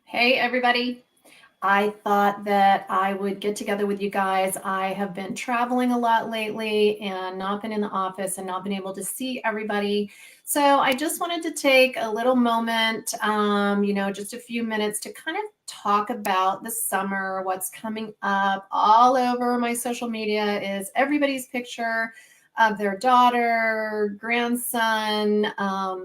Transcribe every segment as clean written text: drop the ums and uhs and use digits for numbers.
Hey, everybody. I thought that I would get together with you guys. I have been traveling a lot lately and not been in the office and not been able to see everybody. So I just wanted to take a little moment, just a few minutes to kind of talk about the summer, what's coming up. All over my social media is everybody's picture of their daughter, grandson,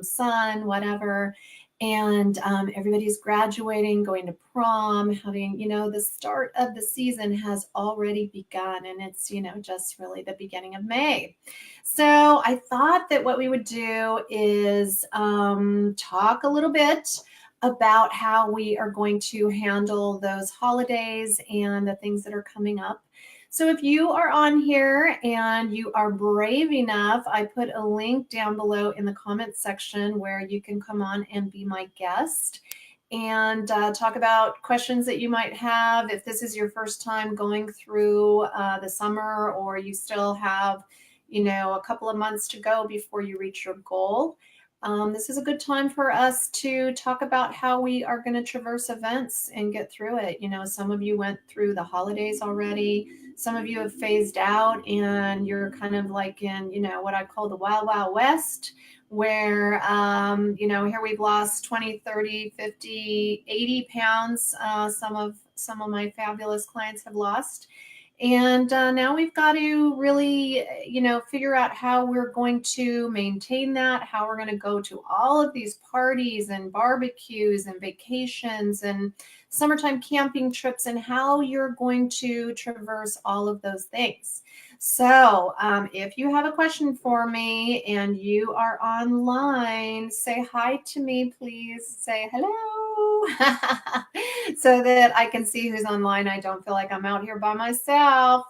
son, whatever, and everybody's graduating, going to prom, having, the start of the season has already begun, and it's, just really the beginning of May. So I thought that what we would do is talk a little bit about how we are going to handle those holidays and the things that are coming up. So if you are on here and you are brave enough, I put a link down below in the comments section where you can come on and be my guest and talk about questions that you might have. If this is your first time going through the summer, or you still have, a couple of months to go before you reach your goal, this is a good time for us to talk about how we are going to traverse events and get through it. Some of you went through the holidays already. Some of you have phased out and you're kind of like in, what I call the wild, wild west, where, here we've lost 20, 30, 50, 80 pounds. Some of my fabulous clients have lost. And now we've got to really, figure out how we're going to maintain that, how we're going to go to all of these parties and barbecues and vacations and summertime camping trips, and how you're going to traverse all of those things. So if you have a question for me and you are online, say hi to me, please. Say hello so that I can see who's online. I don't feel like I'm out here by myself.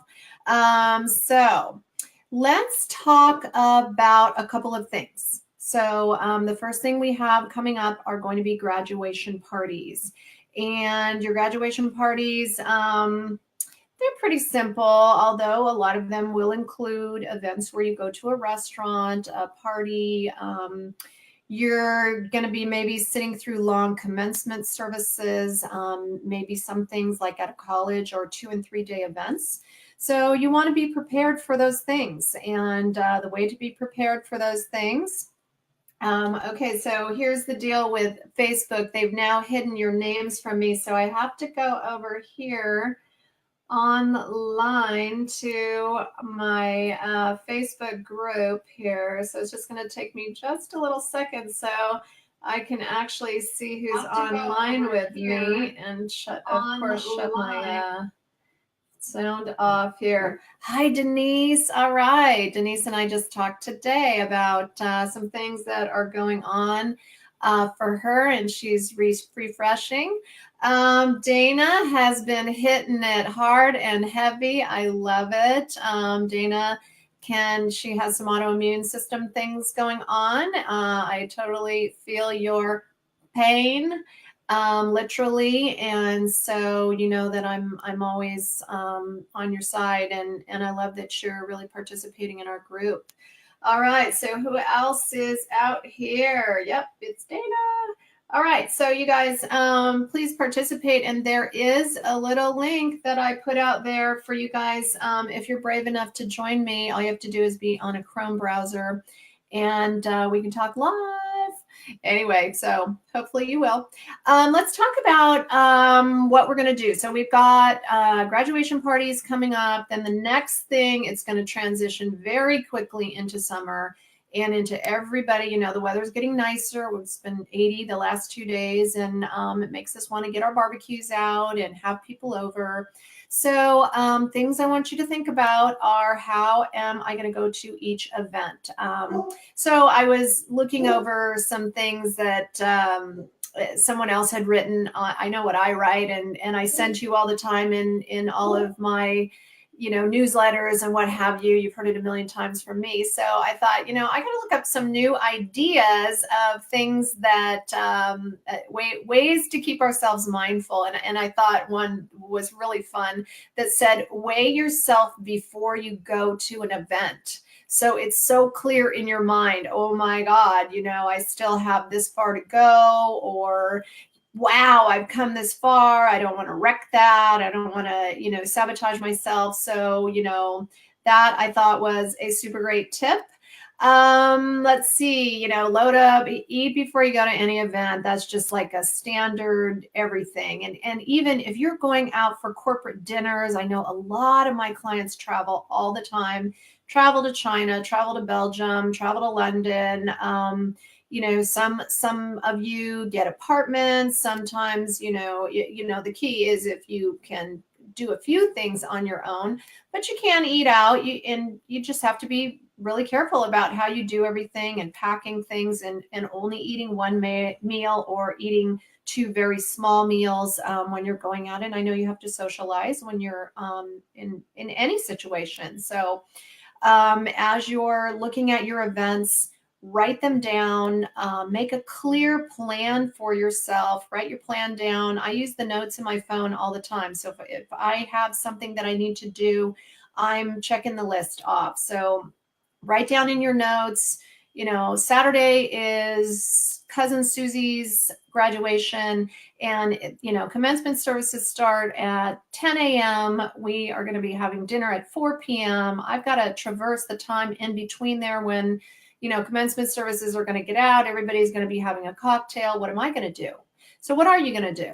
So let's talk about a couple of things. So the first thing we have coming up are going to be graduation parties. And your graduation parties, they're pretty simple, although a lot of them will include events where you go to a restaurant, a party. You're going to be maybe sitting through long commencement services, maybe some things like at a college, or 2 and 3 day events. So you want to be prepared for those things. And the way to be prepared for those things. Okay, so here's the deal with Facebook. They've now hidden your names from me. So I have to go over here online to my Facebook group here. So it's just going to take me just a little second so I can actually see who's online with me, and shut my sound off here. Hi, Denise. All right. Denise and I just talked today about some things that are going on for her, and she's refreshing. Dana has been hitting it hard and heavy. I love it. Dana she has some autoimmune system things going on. I totally feel your pain, literally, and so you know that I'm always on your side, and I love that you're really participating in our group. All right, so who else is out here? Yep, it's Dana. All right, so you guys, please participate, and there is a little link that I put out there for you guys. If you're brave enough to join me, all you have to do is be on a Chrome browser, and we can talk live. Anyway, so hopefully you will. Let's talk about what we're going to do. So we've got graduation parties coming up. Then the next thing, it's going to transition very quickly into summer and into everybody. The weather's getting nicer. It's been 80 the last 2 days, and it makes us want to get our barbecues out and have people over. So things I want you to think about are, how am I going to go to each event? So I was looking over some things that someone else had written. I know what I write, and I send you all the time in all of my newsletters and what have you. You've heard it a million times from me. So I thought, I got to look up some new ideas of things that ways to keep ourselves mindful. And I thought one was really fun that said, weigh yourself before you go to an event. So it's so clear in your mind, oh my God, I still have this far to go, or wow, I've come this far. I don't want to wreck that. I don't want to, sabotage myself. So, that I thought was a super great tip. Let's see, load up, eat before you go to any event. That's just like a standard everything. And even if you're going out for corporate dinners, I know a lot of my clients travel all the time, travel to China, travel to Belgium, travel to London. Some of you get apartments. Sometimes, the key is if you can do a few things on your own, but you can eat out. And you just have to be really careful about how you do everything and packing things, and only eating one meal or eating two very small meals when you're going out. And I know you have to socialize when you're in any situation. So as you're looking at your events, write them down, make a clear plan for yourself, write your plan down. I use the notes in my phone all the time. So if I have something that I need to do, I'm checking the list off. So write down in your notes, Saturday is cousin Susie's graduation, and commencement services start at 10 a.m. We are going to be having dinner at 4 p.m. I've got to traverse the time in between there when commencement services are going to get out. Everybody's going to be having a cocktail. What am I going to do? So what are you going to do?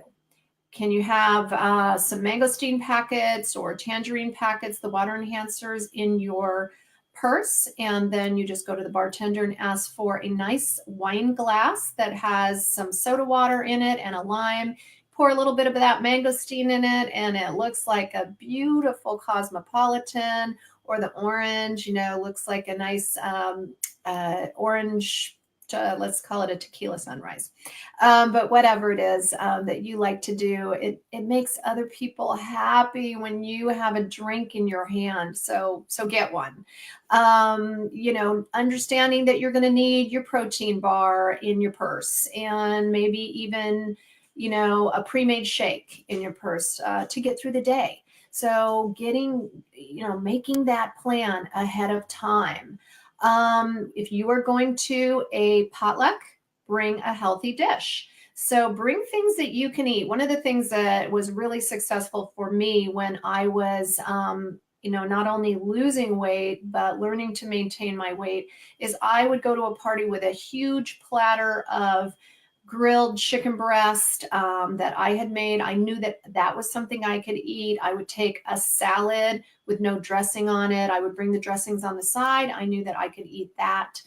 Can you have some mangosteen packets or tangerine packets, the water enhancers, in your purse? And then you just go to the bartender and ask for a nice wine glass that has some soda water in it and a lime. Pour a little bit of that mangosteen in it, and it looks like a beautiful cosmopolitan. Or the orange, looks like a nice orange, let's call it a tequila sunrise. But whatever it is that you like to do, it makes other people happy when you have a drink in your hand. So get one. Understanding that you're going to need your protein bar in your purse, and maybe even a pre-made shake in your purse to get through the day. So making that plan ahead of time. If you are going to a potluck, bring a healthy dish. So bring things that you can eat. One of the things that was really successful for me when I was, not only losing weight, but learning to maintain my weight, is I would go to a party with a huge platter of grilled chicken breast that I had made. I knew that that was something I could eat. I would take a salad with no dressing on it. I would bring the dressings on the side. I knew that I could eat that.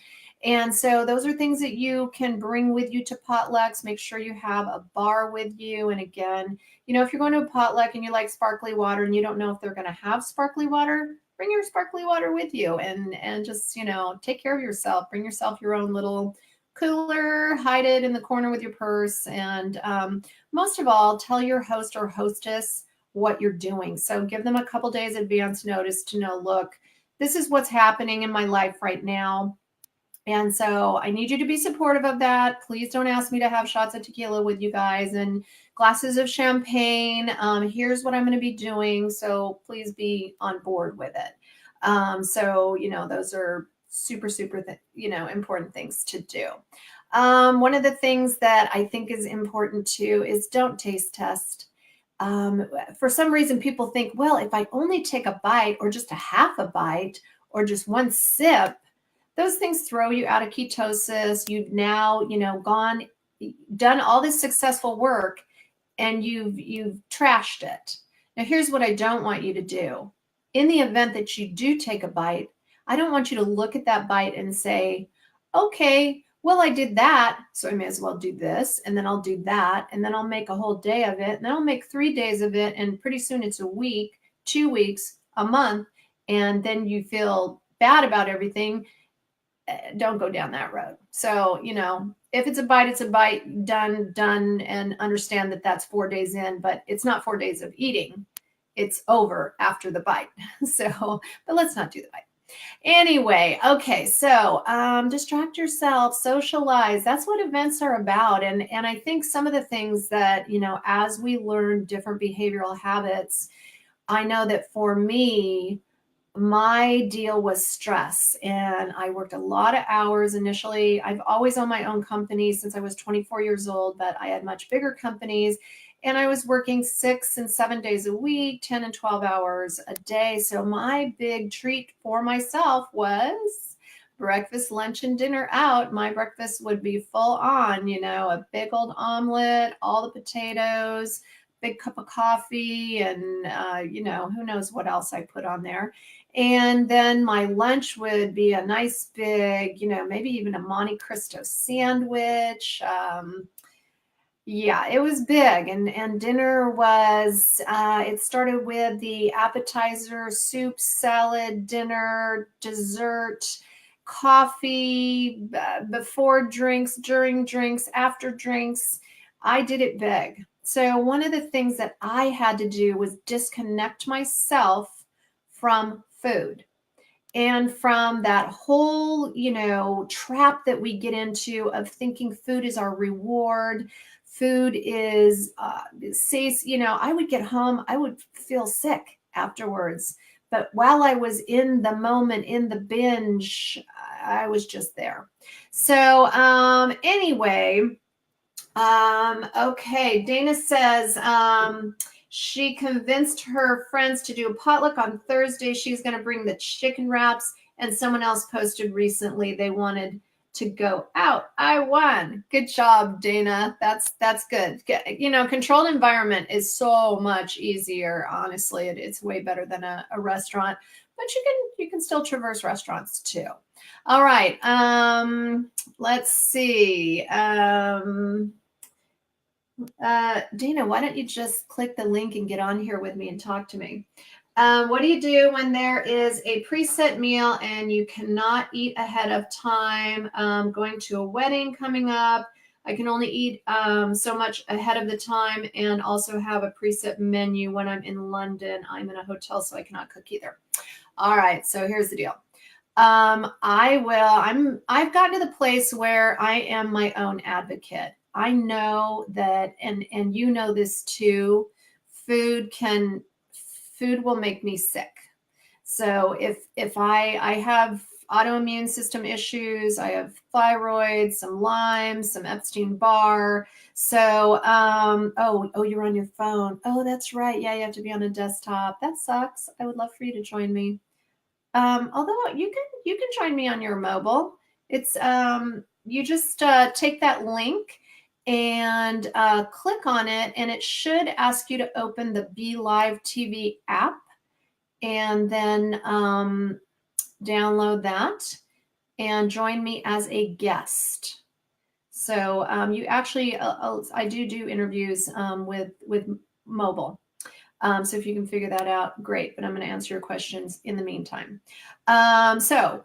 And so those are things that you can bring with you to potlucks. Make sure you have a bar with you. And again, if you're going to a potluck and you like sparkly water and you don't know if they're going to have sparkly water, bring your sparkly water with you, and just, take care of yourself. Bring yourself your own little cooler, hide it in the corner with your purse. And most of all, tell your host or hostess what you're doing. So give them a couple days advance notice to know, look, this is what's happening in my life right now. And so I need you to be supportive of that. Please don't ask me to have shots of tequila with you guys and glasses of champagne. Here's what I'm going to be doing. So please be on board with it. Those are super, super, important things to do. One of the things that I think is important too is don't taste test. For some reason, people think, well, if I only take a bite or just a half a bite or just one sip, those things throw you out of ketosis. You've now, done all this successful work, and you've trashed it. Now, here's what I don't want you to do. In the event that you do take a bite, I don't want you to look at that bite and say, okay, well, I did that, so I may as well do this, and then I'll do that, and then I'll make a whole day of it, and then I'll make 3 days of it, and pretty soon it's a week, 2 weeks, a month, and then you feel bad about everything. Don't go down that road. So, if it's a bite, it's a bite, done, and understand that that's 4 days in, but it's not 4 days of eating. It's over after the bite. So, but let's not do the bite. Anyway, okay, so distract yourself, socialize. That's what events are about. And I think some of the things that, as we learn different behavioral habits, I know that for me, my deal was stress, and I worked a lot of hours initially. I've always owned my own company since I was 24 years old, but I had much bigger companies, and I was working 6 and 7 days a week, 10 and 12 hours a day. So my big treat for myself was breakfast, lunch, and dinner out. My breakfast would be full on, a big old omelet, all the potatoes, big cup of coffee, and who knows what else I put on there. And then my lunch would be a nice big, maybe even a Monte Cristo sandwich. Yeah, it was big. And dinner was, it started with the appetizer, soup, salad, dinner, dessert, coffee, before drinks, during drinks, after drinks. I did it big. So one of the things that I had to do was disconnect myself from food and from that whole, trap that we get into of thinking food is our reward. Food is, says, I would get home, I would feel sick afterwards. But while I was in the moment, in the binge, I was just there. So, anyway, okay, Dana says she convinced her friends to do a potluck on Thursday. She's going to bring the chicken wraps, and someone else posted recently they wanted to go out. I won. Good job, Dana. That's good. Controlled environment is so much easier. Honestly, it's way better than a restaurant, but you can still traverse restaurants too. All right. Let's see. Dana, why don't you just click the link and get on here with me and talk to me? What do you do when there is a preset meal and you cannot eat ahead of time? Going to a wedding coming up, I can only eat so much ahead of the time and also have a preset menu when I'm in London. I'm in a hotel, so I cannot cook either. All right, so here's the deal. I've gotten to the place where I am my own advocate. I know that, and you know this too, food will make me sick. So if I have autoimmune system issues, I have thyroid, some Lyme, some Epstein-Barr. So oh, you're on your phone. Oh, that's right. Yeah, you have to be on a desktop. That sucks. I would love for you to join me. Although you can join me on your mobile. It's you just take that link and click on it, and it should ask you to open the Be Live TV app, and then download that and join me as a guest. So you actually, I do interviews with mobile. So if you can figure that out, great. But I'm going to answer your questions in the meantime. So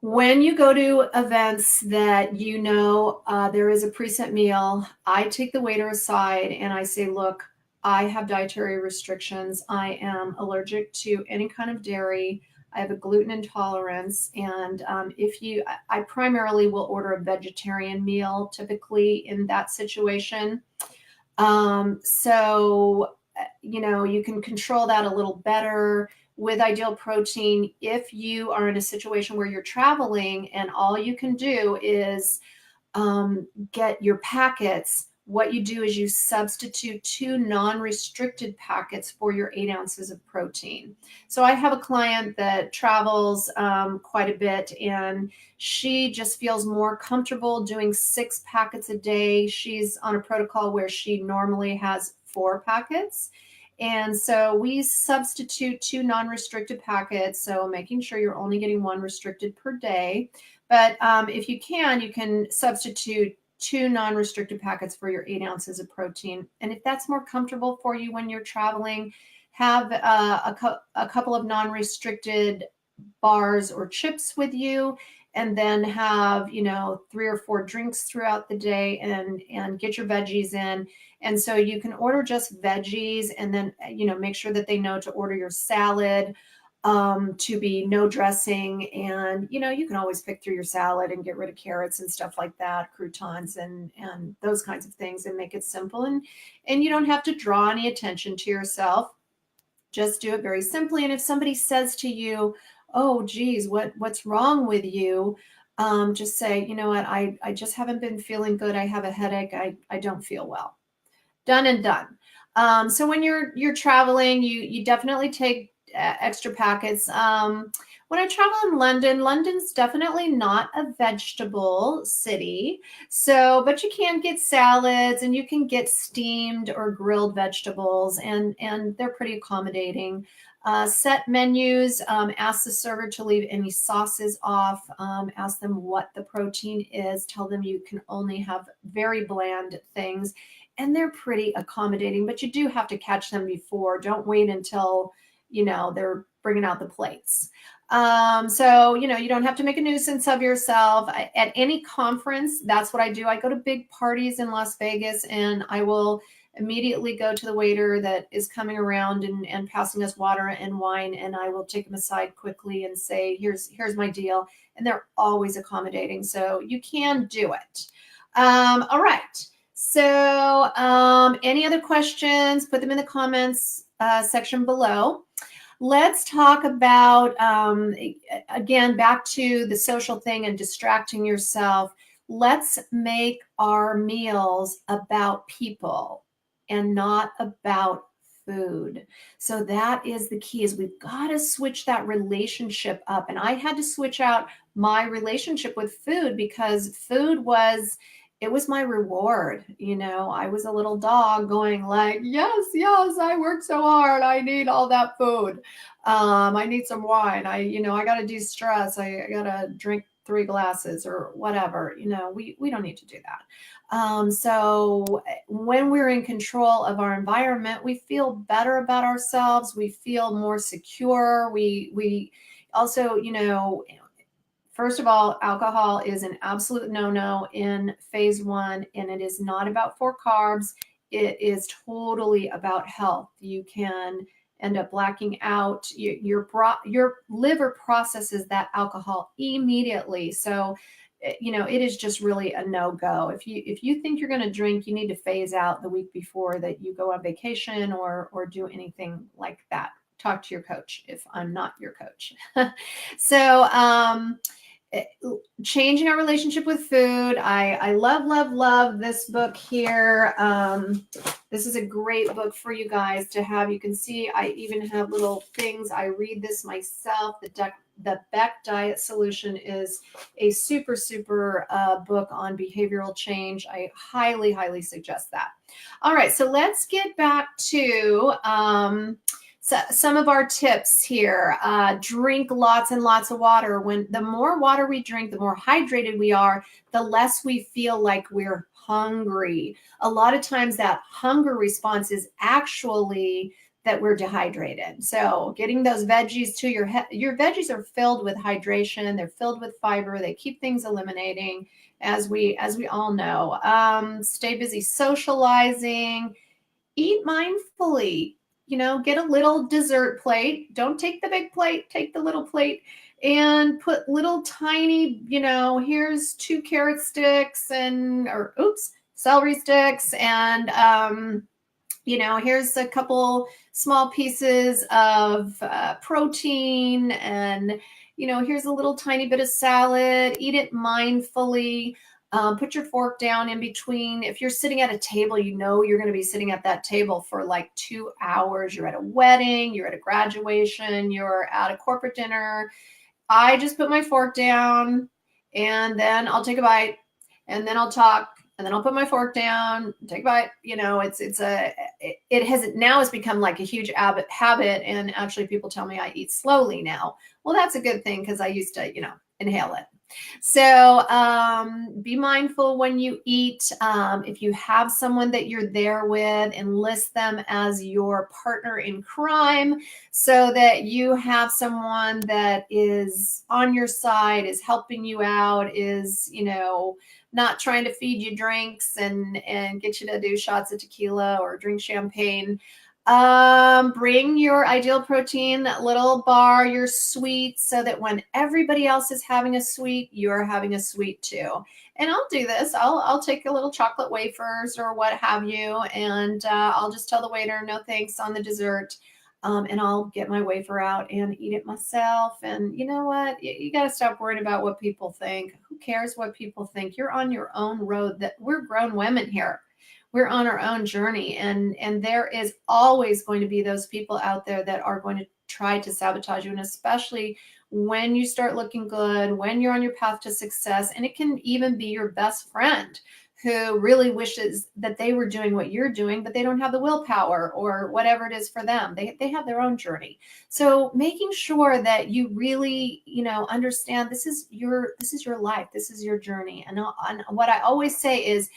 when you go to events that there is a preset meal, I take the waiter aside and I say, look, I have dietary restrictions. I am allergic to any kind of dairy. I have a gluten intolerance. And I primarily will order a vegetarian meal, typically in that situation. So you can control that a little better with Ideal Protein. If you are in a situation where you're traveling and all you can do is get your packets, what you do is you substitute 2 non-restricted packets for your 8 ounces of protein. So I have a client that travels quite a bit, and she just feels more comfortable doing 6 packets a day. She's on a protocol where she normally has 4 packets. And so we substitute 2 non-restricted packets, so making sure you're only getting 1 restricted per day. But if you can substitute 2 non-restricted packets for your 8 ounces of protein. And if that's more comfortable for you when you're traveling, have a couple of non-restricted bars or chips with you, and then have 3 or 4 drinks throughout the day, and get your veggies in. And so you can order just veggies, and then make sure that they know to order your salad to be no dressing. And you can always pick through your salad and get rid of carrots and stuff like that, croutons and those kinds of things, and make it simple, and you don't have to draw any attention to yourself. Just do it very simply. And if somebody says to you, oh, geez, what's wrong with you? Just say, you know what, I just haven't been feeling good. I have a headache. I don't feel well. Done and done. So when you're traveling, you definitely take extra packets. When I travel in London, London's definitely not a vegetable city. So, but you can get salads and you can get steamed or grilled vegetables, and they're pretty accommodating. Set menus. Ask the server to leave any sauces off. Ask them what the protein is. Tell them you can only have very bland things, and they're pretty accommodating, but you do have to catch them before. Don't wait until, they're bringing out the plates. So, you don't have to make a nuisance of yourself. At any conference, that's what I do. I go to big parties in Las Vegas, and I will immediately go to the waiter that is coming around and passing us water and wine, and I will take them aside quickly and say, here's my deal. And they're always accommodating. So you can do it. All right. So any other questions, put them in the comments section below. Let's talk about, again, back to the social thing and distracting yourself. Let's make our meals about people and not about food. So that is the key, is we've got to switch that relationship up. And I had to switch out my relationship with food, because food was my reward. I was a little dog going like, yes, I worked so hard. I need all that food. I need some wine. I got to de-stress. I got to drink 3 glasses or whatever. We don't need to do that. So when we're in control of our environment, we feel better about ourselves. We feel more secure. We also, first of all, alcohol is an absolute no-no in phase 1, and it is not about 4 carbs. It is totally about health. You can end up blacking out. Your liver processes that alcohol immediately. So, it is just really a no-go. If you think you're going to drink, you need to phase out the week before that you go on vacation or do anything like that. Talk to your coach if I'm not your coach. So, changing our relationship with food. I love this book here. This is a great book for you guys to have. You can see I even have little things. I read this myself. The Beck Diet Solution is a super book on behavioral change. I highly suggest that. All right, so let's get back to so some of our tips here. Drink lots and lots of water. The more water we drink, the more hydrated we are, the less we feel like we're hungry. A lot of times that hunger response is actually that we're dehydrated. So getting those veggies to your veggies are filled with hydration. They're filled with fiber. They keep things eliminating, as we all know. Stay busy socializing. Eat mindfully. Get a little dessert plate. Don't take the big plate, take the little plate, and put little tiny, here's 2 carrot sticks celery sticks, and here's a couple small pieces of protein, and here's a little tiny bit of salad. Eat it mindfully. Put your fork down in between. If you're sitting at a table, you're going to be sitting at that table for like 2 hours. You're at a wedding, you're at a graduation, you're at a corporate dinner. I just put my fork down, and then I'll take a bite, and then I'll talk, and then I'll put my fork down, take a bite. It's become like a huge habit. And actually people tell me I eat slowly now. Well, that's a good thing, because I used to, inhale it. So be mindful when you eat. If you have someone that you're there with, enlist them as your partner in crime, so that you have someone that is on your side, is helping you out, is, not trying to feed you drinks and get you to do shots of tequila or drink champagne. Bring your ideal protein, that little bar, your sweet, so that when everybody else is having a sweet, you're having a sweet too. And I'll do this. I'll take a little chocolate wafers or what have you, and I'll just tell the waiter no thanks on the dessert. and I'll get my wafer out and eat it myself. And you know what? You got to stop worrying about what people think. Who cares what people think? You're on your own road. That we're grown women here. We're on our own journey, and there is always going to be those people out there that are going to try to sabotage you, and especially when you start looking good, when you're on your path to success, and it can even be your best friend who really wishes that they were doing what you're doing, but they don't have the willpower or whatever it is for them. They have their own journey. So making sure that you really, understand this is your life, this is your journey. And what I always say is,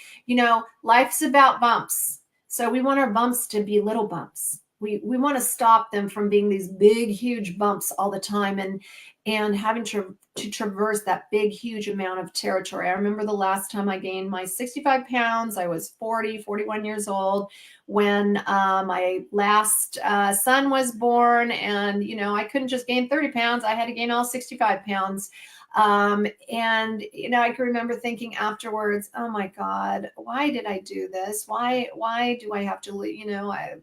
life's about bumps. So we want our bumps to be little bumps. We want to stop them from being these big, huge bumps all the time and having to traverse that big, huge amount of territory. I remember the last time I gained my 65 pounds, I was 41 years old when my last son was born. And, I couldn't just gain 30 pounds. I had to gain all 65 pounds. And, I can remember thinking afterwards, oh my God, why did I do this? Why do I have to,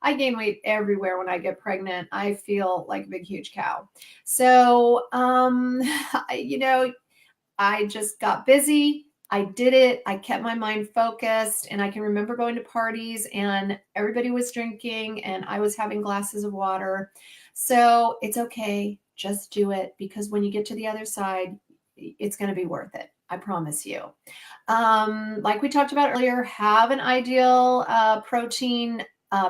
I gain weight everywhere when I get pregnant. I feel like a big, huge cow. So, I just got busy. I did it. I kept my mind focused. And I can remember going to parties and everybody was drinking and I was having glasses of water. So it's okay. Just do it, because when you get to the other side, it's going to be worth it. I promise you. Like we talked about earlier, have an ideal protein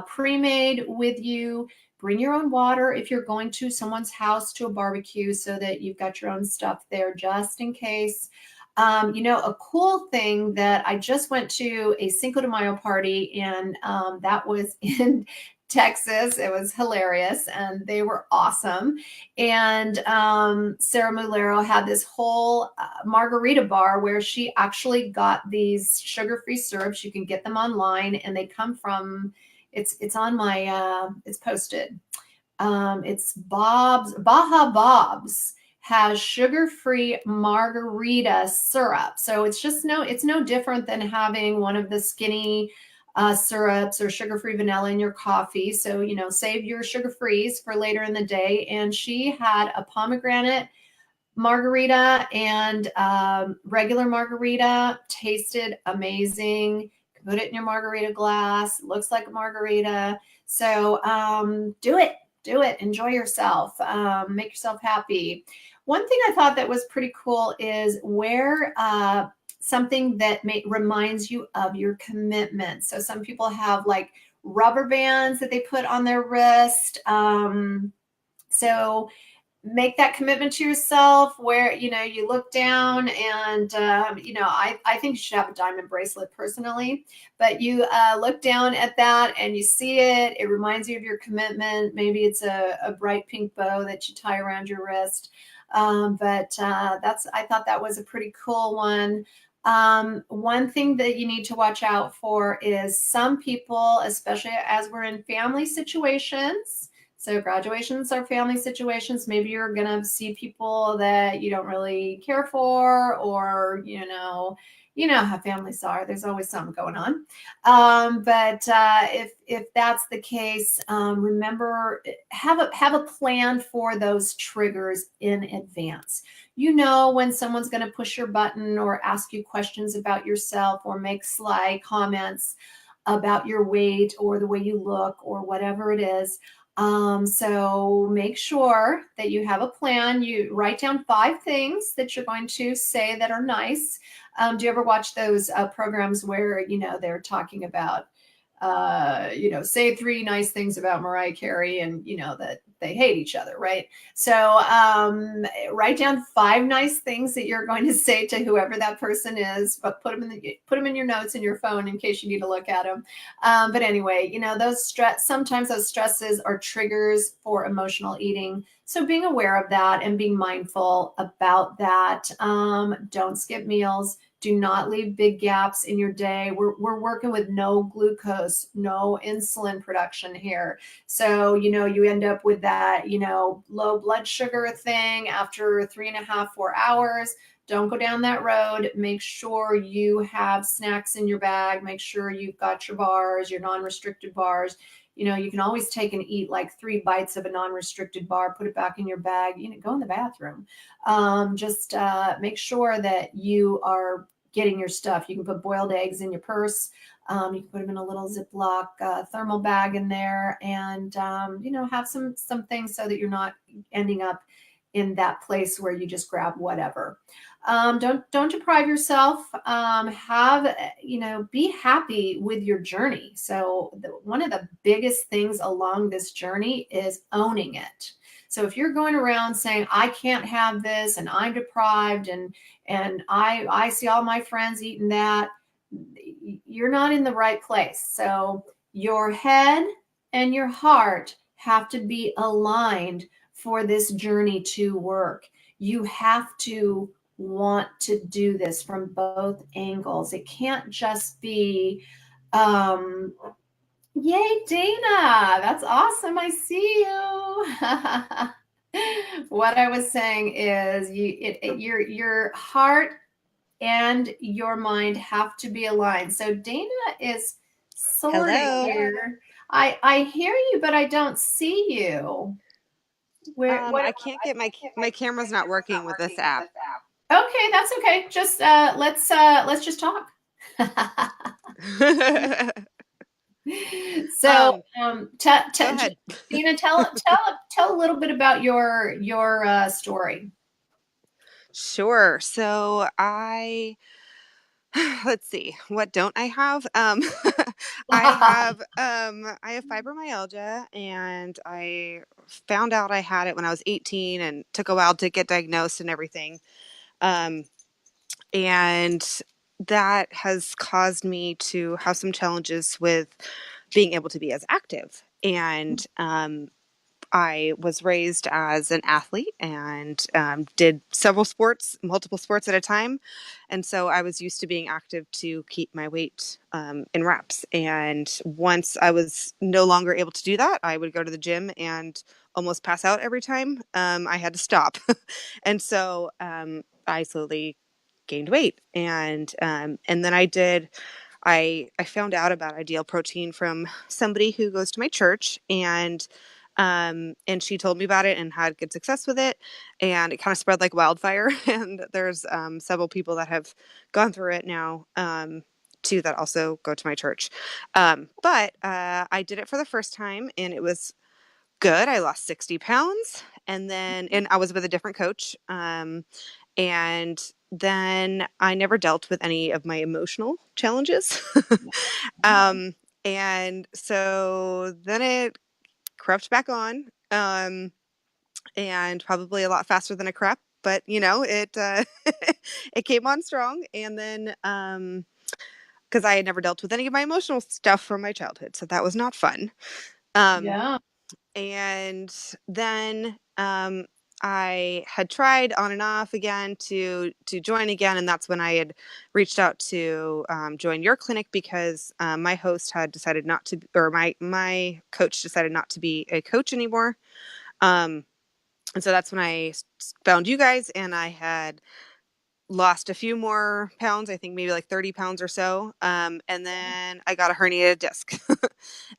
pre-made with you. Bring your own water if you're going to someone's house to a barbecue, so that you've got your own stuff there just in case. A cool thing that I just went to a Cinco de Mayo party, and that was in Texas. It was hilarious, and they were awesome. And Sarah Mulero had this whole margarita bar where she actually got these sugar-free syrups. You can get them online, and they come from. It's on my. It's posted. It's Baja Bob's has sugar-free margarita syrup. So it's no different than having one of the skinny syrups or sugar-free vanilla in your coffee. So, save your sugar-frees for later in the day. And she had a pomegranate margarita and regular margarita. Tasted amazing. Put it in your margarita glass. Looks like a margarita. So do it. Enjoy yourself. Make yourself happy. One thing I thought that was pretty cool is wear something that reminds you of your commitment. So some people have like rubber bands that they put on their wrist. So make that commitment to yourself where, you look down and, I think you should have a diamond bracelet personally, but you look down at that and you see it. It reminds you of your commitment. Maybe it's a bright pink bow that you tie around your wrist. But I thought that was a pretty cool one. One thing that you need to watch out for is some people, especially as we're in family situations. So graduations are family situations. Maybe you're going to see people that you don't really care for, or, how families are. There's always something going on. But if that's the case, remember, have a plan for those triggers in advance. When someone's going to push your button or ask you questions about yourself or make sly comments about your weight or the way you look or whatever it is. So make sure that you have a plan. You write down 5 things that you're going to say that are nice. Do you ever watch those programs where, they're talking about, say 3 nice things about Mariah Carey and, that they hate each other, right? So write down 5 nice things that you're going to say to whoever that person is, but put them in your notes in your phone in case you need to look at them. But anyway, sometimes those stresses are triggers for emotional eating. So being aware of that and being mindful about that. Don't skip meals. Do not leave big gaps in your day. We're working with no glucose, no insulin production here. So, you end up with that, low blood sugar thing after 3.5, 4 hours. don't go down that road. Make sure you have snacks in your bag. Make sure you've got your bars, your non-restricted bars. You can always take and eat like 3 bites of a non-restricted bar, put it back in your bag, go in the bathroom. Just make sure that you are getting your stuff. You can put boiled eggs in your purse. You can put them in a little Ziploc thermal bag in there, and have some things so that you're not ending up in that place where you just grab whatever. Don't deprive yourself. Be happy with your journey. So one of the biggest things along this journey is owning it. So if you're going around saying I can't have this and I'm deprived and I see all my friends eating that, you're not in the right place. So your head and your heart have to be aligned for this journey to work. You have to want to do this from both angles. It can't just be, yay, Dana, that's awesome. I see you. What I was saying is your heart and your mind have to be aligned. So Dana is sort of Hello. here. I hear you, but I don't see you. Where what I can't get my camera's not working with this app. Okay, that's okay. Just let's just talk. So um, Go ahead. Dina, tell a little bit about your story. Sure. So I let's see. What don't I have? I have fibromyalgia, and I found out I had it when I was 18 and took a while to get diagnosed and everything. Um and that has caused me to have some challenges with being able to be as active. And I was raised as an athlete and did several sports, multiple sports at a time. And so I was used to being active to keep my weight in reps. And once I was no longer able to do that, I would go to the gym and almost pass out every time. I had to stop. And so I slowly gained weight. And then I found out about Ideal Protein from somebody who goes to my church, and she told me about it and had good success with it, and it kind of spread like wildfire. And there's several people that have gone through it now, too, that also go to my church. But I did it for the first time, and it was good. I lost 60 pounds, and I was with a different coach. And then I never dealt with any of my emotional challenges. um, and so then it crept back on, and probably a lot faster than a crept, but it came on strong. And then because I had never dealt with any of my emotional stuff from my childhood, so that was not fun. Um, Yeah. and then I had tried on and off again to join again, and that's when I had reached out to join your clinic because my host had decided not to, or my coach decided not to be a coach anymore. Um, and so that's when I found you guys, and I had lost a few more pounds, I think maybe like 30 pounds or so. And then I got a herniated disc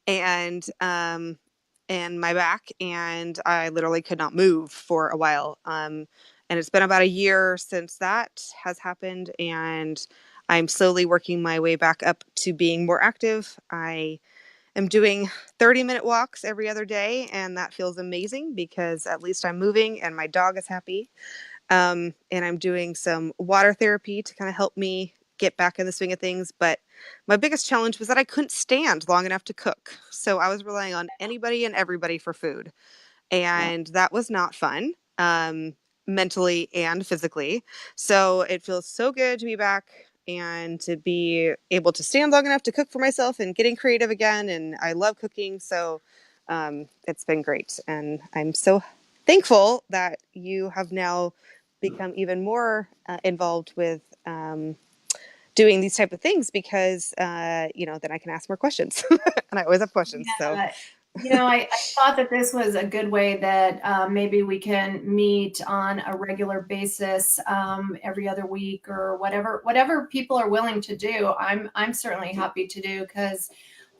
and in my back, and I literally could not move for a while. And it's been about a year since that has happened, and I'm slowly working my way back up to being more active. I am doing 30-minute walks every other day, and that feels amazing because at least I'm moving and my dog is happy. And I'm doing some water therapy to kind of help me get back in the swing of things. But my biggest challenge was that I couldn't stand long enough to cook. So I was relying on anybody and everybody for food. Yeah. And that was not fun, mentally and physically. So it feels so good to be back and to be able to stand long enough to cook for myself and getting creative again. And I love cooking. So it's been great. And I'm so thankful that you have now become even more involved with doing these type of things because then I can ask more questions. And I always have questions. So Yeah. I thought that this was a good way that maybe we can meet on a regular basis every other week or whatever people are willing to do. I'm certainly happy to do because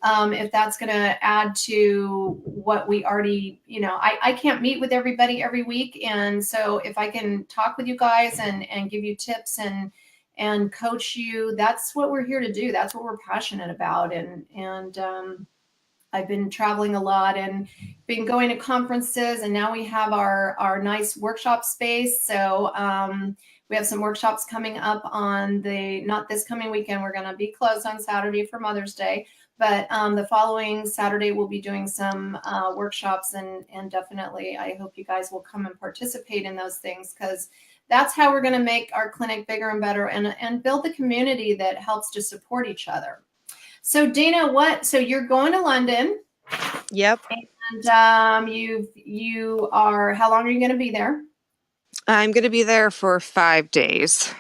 if that's going to add to what we already, I can't meet with everybody every week. And so if I can talk with you guys and give you tips and coach you, that's what we're here to do. That's what we're passionate about. And I've been traveling a lot and been going to conferences, and now we have our nice workshop space. So we have some workshops coming up on not this coming weekend. We're going to be closed on Saturday for Mother's Day, but the following Saturday we'll be doing some workshops, and definitely I hope you guys will come and participate in those things because that's how we're going to make our clinic bigger and better and build the community that helps to support each other. So Dana, so you're going to London? Yep. And you are, how long are you going to be there? I'm going to be there for 5 days.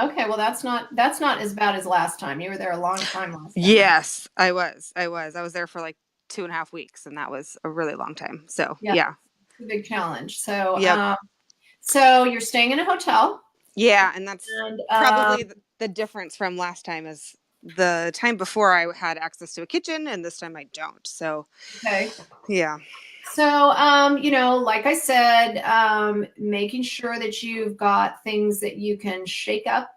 Okay, well that's not as bad as last time. You were there a long time last time. Yes, I was. I was there for like 2.5 weeks, and that was a really long time. So yeah. It's a big challenge. So Yep. So you're staying in a hotel. Yeah, and that's probably the difference from last time is the time before I had access to a kitchen, and this time I don't. So Okay. yeah. So, like I said, making sure that you've got things that you can shake up.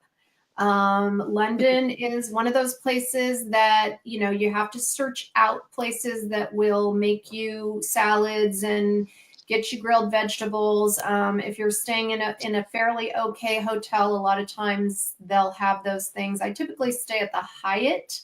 London is one of those places that, you have to search out places that will make you salads and get you grilled vegetables. If you're staying in a fairly okay hotel, a lot of times they'll have those things. I typically stay at the Hyatt.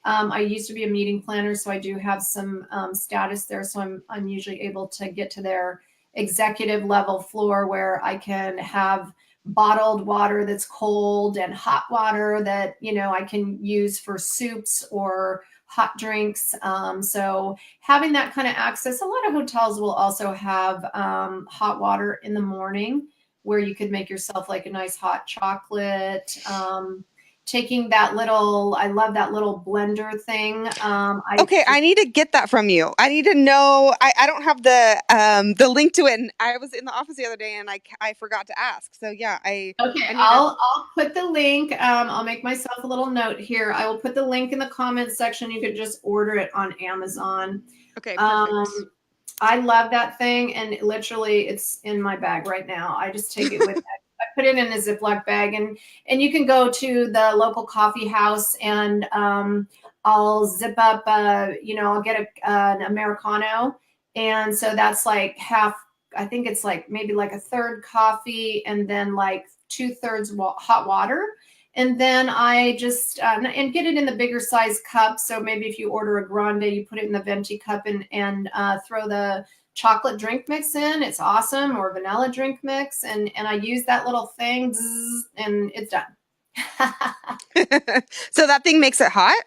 I used to be a meeting planner, so I do have some status there. So I'm usually able to get to their executive level floor where I can have bottled water that's cold and hot water that I can use for soups or hot drinks. So having that kind of access, a lot of hotels will also have hot water in the morning where you could make yourself like a nice hot chocolate. Taking that I love that little blender thing. I need to get that from you. I need to know. I don't have the link to it, and I was in the office the other day, and I forgot to ask. So yeah, Okay, I need I'll put the link. I'll make myself a little note here. I will put the link in the comments section. You could just order it on Amazon. Okay, perfect. I love that thing, and literally, it's in my bag right now. I just take it with me. I put it in a Ziploc bag, and you can go to the local coffee house, and I'll zip up. I'll get an Americano, and so that's like half. I think it's like maybe like a third coffee, and then like 2/3 hot water. And then I just and get it in the bigger size cup. So maybe if you order a grande, you put it in the venti cup and throw the chocolate drink mix in. It's awesome, or vanilla drink mix, and I use that little thing, and it's done. So that thing makes it hot?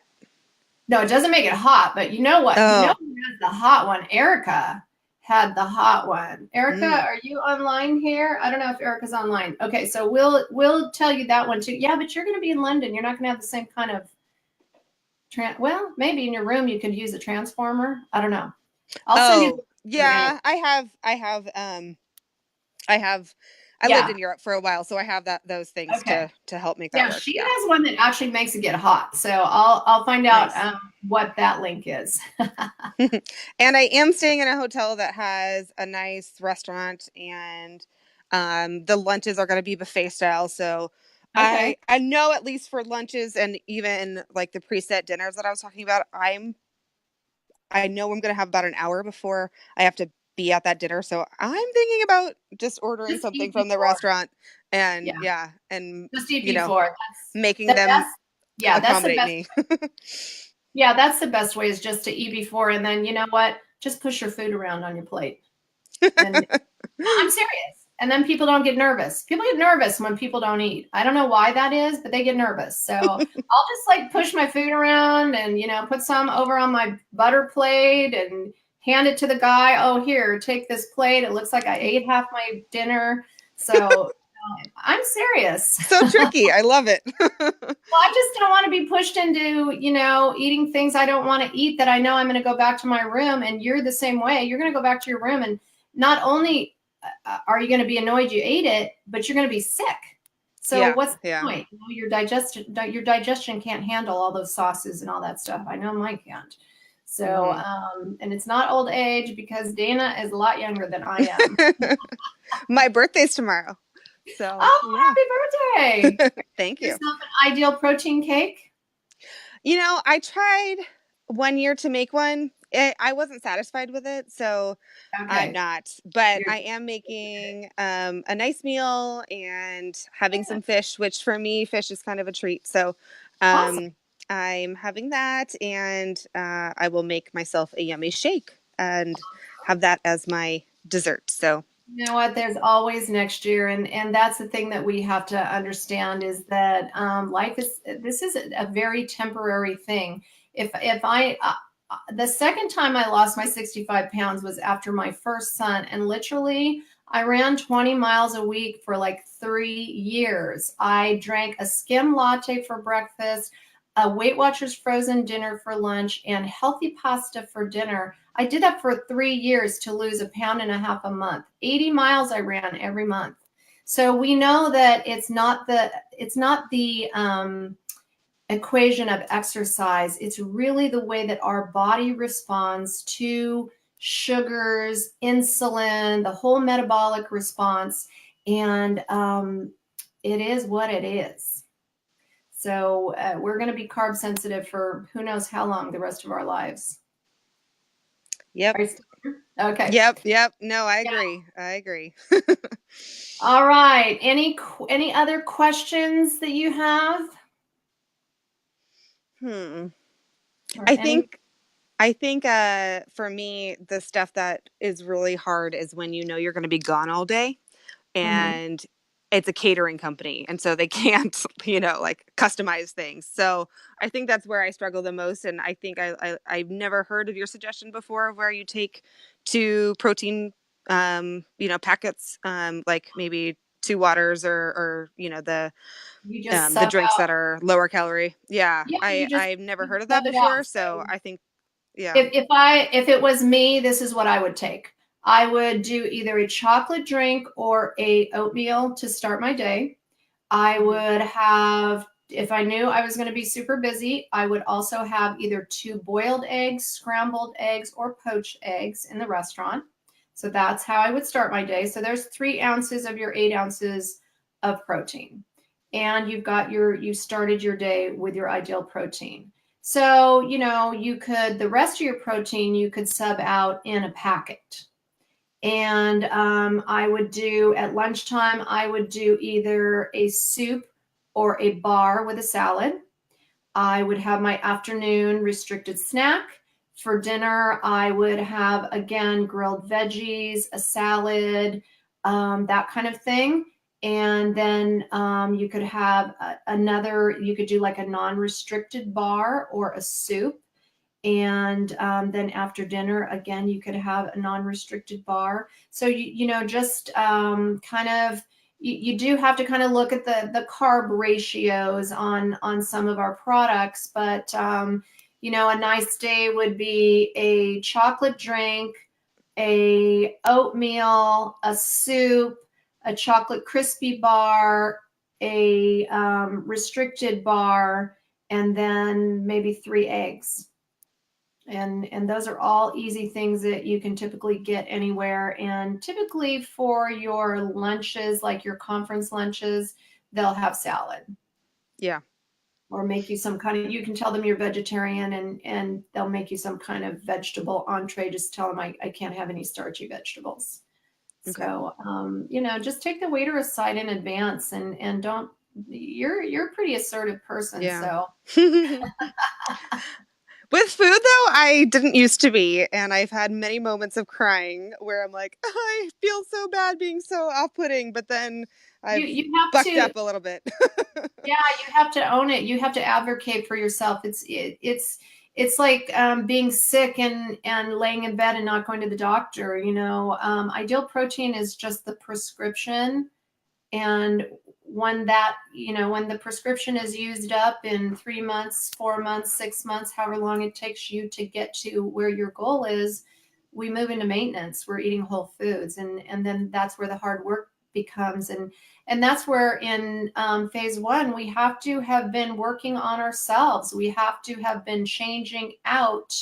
No, it doesn't make it hot, but you know what? You know who has the hot one? Erica had the hot one. Erica, are you online here? I don't know if Erica's online. Okay, so we'll tell you that one too. Yeah, but you're going to be in London. You're not going to have the same kind of well, maybe in your room you could use a transformer. I don't know. I'll send you. Yeah, I lived in Europe for a while, so I have those things to help make that work. She has one that actually makes it get hot. So I'll find out what that link is. And I am staying in a hotel that has a nice restaurant, and the lunches are going to be buffet style. So I know at least for lunches and even like the preset dinners that I was talking about, I know I'm going to have about an hour before I have to be at that dinner. So I'm thinking about just ordering something from the restaurant and and just eat before. Making them accommodate me. Yeah, that's the best way is just to eat before, and then you know what? Just push your food around on your plate. And I'm serious. And then people don't get nervous. People get nervous when people don't eat. I don't know why that is, but they get nervous. So I'll just like push my food around and, put some over on my butter plate and hand it to the guy. Oh, here, take this plate. It looks like I ate half my dinner. So I'm serious. So tricky. I love it. Well, I just don't want to be pushed into, eating things I don't want to eat that I know I'm going to go back to my room. And you're the same way. You're going to go back to your room, and not only are you going to be annoyed you ate it, but you're going to be sick. So Yeah. what's the Yeah. point? Your digestion can't handle all those sauces and all that stuff. I know mine can't. So, Hmm. and it's not old age, because Dana is a lot younger than I am. My birthday's tomorrow. So, Oh, yeah. happy birthday! Thank you. Yourself an ideal protein cake? I tried one year to make one. I wasn't satisfied with it, so I'm Okay. not. But You're I am making a nice meal and having good. some fish, which for me, fish is kind of a treat. So Awesome. I'm having that, and I will make myself a yummy shake and have that as my dessert. So, You know what? There's always next year, and that's the thing that we have to understand, is that life is this is a very temporary thing. If I The second time I lost my 65 pounds was after my first son, and literally I ran 20 miles a week for like 3 years. I drank a skim latte for breakfast, a Weight Watchers frozen dinner for lunch, and healthy pasta for dinner. I did that for 3 years to lose a pound and a half a month. 80 miles I ran every month. So we know that it's not the equation of exercise. It's really the way that our body responds to sugars, insulin, the whole metabolic response, and it is what it is. So we're going to be carb sensitive for who knows how long, the rest of our lives. yep. Are you still here? Okay. Yep. Yep. No, I agree. I agree. All right. Any other questions that you have, Hmm. or I any? think I think for me, the stuff that is really hard is when you're going to be gone all day Mhm. and it's a catering company. And so they can't, like customize things. So I think that's where I struggle the most. And I think I've never heard of your suggestion before of where you take two protein, packets, like maybe two waters or You just the sub drinks out. that are lower calorie. Yeah. Yeah, I've never you heard of sub that it out. before. So So I think, yeah. if it was me, this is what I would take. I would do either a chocolate drink or a oatmeal to start my day. I Hmm. would have, if I knew I was going to be super busy, I would also have either two boiled eggs, scrambled eggs, or poached eggs in the restaurant. So that's how I would start my day. So there's 3 ounces of your 8 ounces of protein. And you started your day with your ideal protein. So, the rest of your protein, you could sub out in a packet. And I would do at lunchtime, I would do either a soup or a bar with a salad. I would have my afternoon restricted snack. For dinner, I would have, again, grilled veggies, a salad, that kind of thing. And then you could have you could do like a non restricted bar or a soup. And then after dinner, again, you could have a non-restricted bar. So just kind of you do have to kind of look at the carb ratios on some of our products, but a nice day would be a chocolate drink, a oatmeal, a soup, a chocolate crispy bar, a restricted bar, and then maybe 3 eggs. And those are all easy things that you can typically get anywhere. And typically for your lunches, like your conference lunches, they'll have salad, Yeah. or make you some kind of, you can tell them you're vegetarian, and they'll make you some kind of vegetable entree. Just tell them I can't have any starchy vegetables. Okay. So just take the waiter aside in advance, and don't, you're a pretty assertive person. Yeah. So With food, though, I didn't used to be, and I've had many moments of crying where I'm like, I feel so bad being so off-putting, but then you I've you have bucked to. up a little bit. Yeah, you have to own it. You have to advocate for yourself. It's like being sick and laying in bed and not going to the doctor. Ideal protein is just the prescription And when that, when the prescription is used up in 3 months, 4 months, 6 months, however long it takes you to get to where your goal is, we move into maintenance. We're eating whole foods. And then that's where the hard work becomes. And that's where in phase one, we have to have been working on ourselves. We have to have been changing out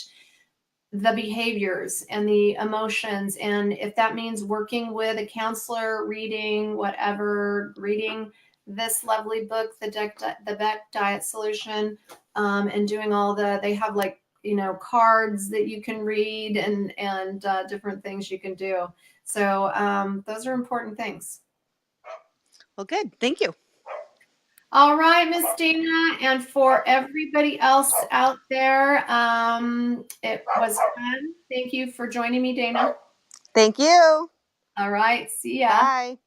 the behaviors and the emotions. And if that means working with a counselor, reading whatever, reading this lovely book, the Beck Diet Solution, and doing all they have like, cards that you can read and different things you can do. So those are important things. Well, good. Thank you. All right, Miss Dana, and for everybody else out there, it was fun. Thank you for joining me, Dana. Thank you. All right, see ya. Bye.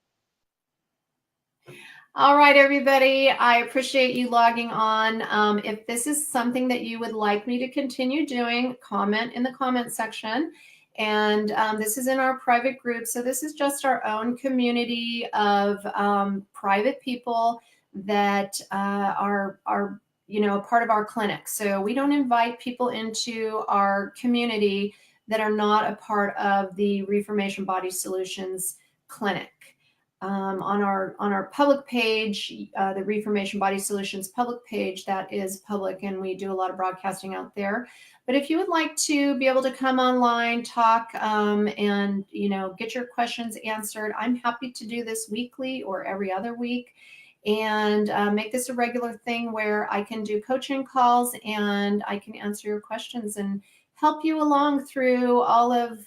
All right, everybody, I appreciate you logging on. If this is something that you would like me to continue doing, comment in the comment section. And this is in our private group. So this is just our own community of private people that are a part of our clinic. So we don't invite people into our community that are not a part of the Reformation Body Solutions clinic. On our public page, the Reformation Body Solutions public page, that is public, and we do a lot of broadcasting out there. But if you would like to be able to come online, talk, and get your questions answered, I'm happy to do this weekly or every other week, and make this a regular thing where I can do coaching calls and I can answer your questions and help you along through all of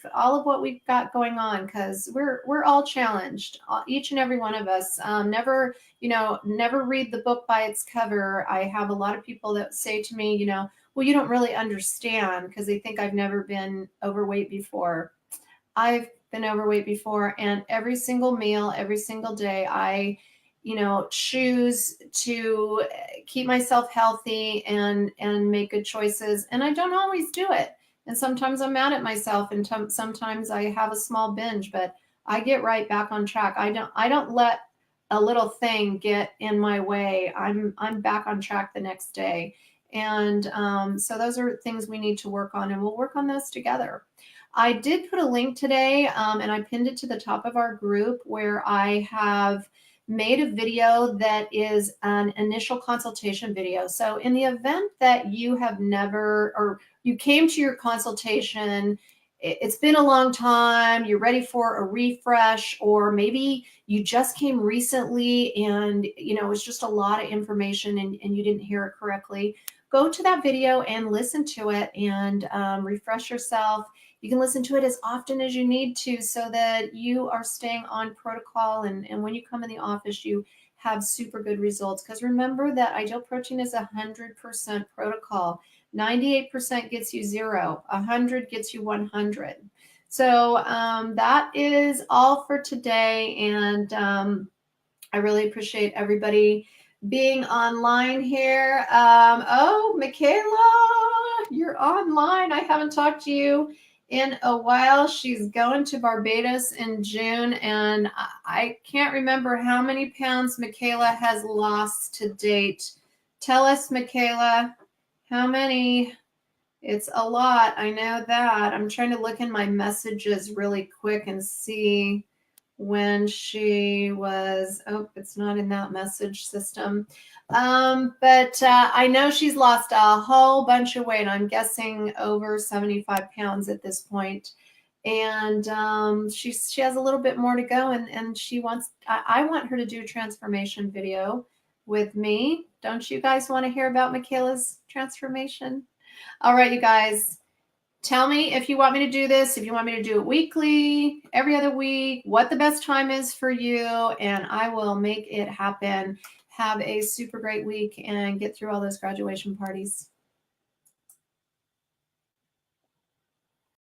what we've got going on, because we're all challenged, each and every one of us. Never read the book by its cover. I have a lot of people that say to me, well, you don't really understand, because they think I've never been overweight before. I've been overweight before, and every single meal, every single day, I choose to keep myself healthy and make good choices. And I don't always do it. And sometimes I'm mad at myself, and sometimes I have a small binge, but I get right back on track. I don't let a little thing get in my way. I'm back on track the next day. And so those are things we need to work on, and we'll work on those together. I did put a link today, and I pinned it to the top of our group, where I have made a video that is an initial consultation video. So in the event that you have never, or you came to your consultation, it's been a long time, you're ready for a refresh, or maybe you just came recently and it was just a lot of information and you didn't hear it correctly, go to that video and listen to it and refresh yourself. You can listen to it as often as you need to, so that you are staying on protocol. And when you come in the office, you have super good results. Because remember that ideal protein is 100% protocol. 98% gets you 0. 100 gets you 100. So that is all for today. And I really appreciate everybody being online here. Oh, Michaela, you're online. I haven't talked to you in a while. She's going to Barbados in June, and I can't remember how many pounds Michaela has lost to date. Tell us, Michaela, how many? It's a lot. I know that. I'm trying to look in my messages really quick and see when she was. Oh, it's not in that message system. But I know she's lost a whole bunch of weight. I'm guessing over 75 pounds at this point. And she has a little bit more to go, and she wants, I want her to do a transformation video with me. Don't you guys want to hear about Michaela's transformation? All right, you guys, tell me if you want me to do this, if you want me to do it weekly, every other week, what the best time is for you, and I will make it happen. Have a super great week and get through all those graduation parties.